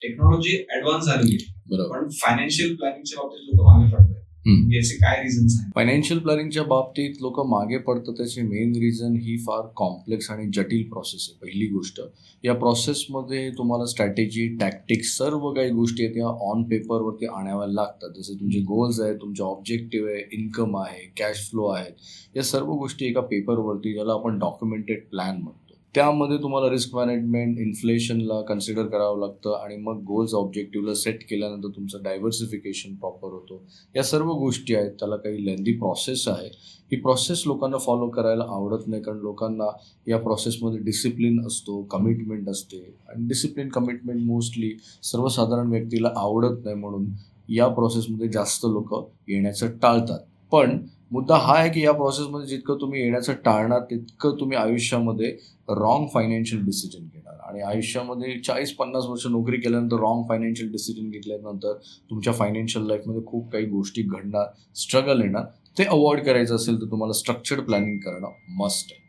Technology advance झाली आहे, बरोबर. पण फायनान्शियल प्लॅनिंगच्या बाबतीत लोक मागे पडतात. याचे काय रिझन्स आहेत? फायनान्शियल प्लॅनिंगच्या बाबतीत लोक मागे पडतात त्याचे मेन रिझन ही फार कॉम्प्लेक्स आणि जटिल प्रोसेस आहे. पहिली गोष्ट, या प्रोसेसमध्ये तुम्हाला स्ट्रॅटेजी, टॅक्टिक्स सर्व काही गोष्टी आहेत त्या ऑन पेपरवरती आणाव्या लागतात. जसे तुमचे गोल्स आहेत, तुमचे ऑब्जेक्टिव्ह आहे, इन्कम आहे, कॅश फ्लो आहेत, या सर्व गोष्टी एका पेपरवरती, ज्याला आपण डॉक्युमेंटेड प्लॅन म्हणतो, त्यामध्ये तुम्हाला रिस्क मॅनेजमेंट, इन्फ्लेशनला कन्सिडर करावं लागतं आणि मग गोल्स ऑब्जेक्टिव्हला सेट केल्यानंतर तुमचं डायव्हर्सिफिकेशन प्रॉपर होतो. या सर्व गोष्टी आहेत, त्याला काही लेंदी प्रोसेस आहे. ही प्रोसेस लोकांना फॉलो करायला आवडत नाही, कारण लोकांना या प्रोसेसमध्ये डिसिप्लिन असतो, कमिटमेंट असते आणि डिसिप्लिन, कमिटमेंट मोस्टली सर्वसाधारण व्यक्तीला आवडत नाही, म्हणून या प्रोसेसमध्ये जास्त लोक येण्याचं टाळतात. पण मुद्दा हा आहे की या प्रोसेसमध्ये जितकं तुम्ही येण्याचं टाळणार, तितकं तुम्ही आयुष्यामध्ये रॉंग फायनान्शियल डिसिजन घेणार आणि आयुष्यामध्ये 40-50 वर्ष नोकरी केल्यानंतर रॉंग फायनान्शियल डिसिजन घेतल्यानंतर तुमच्या फायनान्शियल लाईफमध्ये खूप काही गोष्टी घडणार, स्ट्रगल येणार. ते अवॉइड करायचं असेल तर तुम्हाला स्ट्रक्चर्ड प्लॅनिंग करणं मस्ट आहे.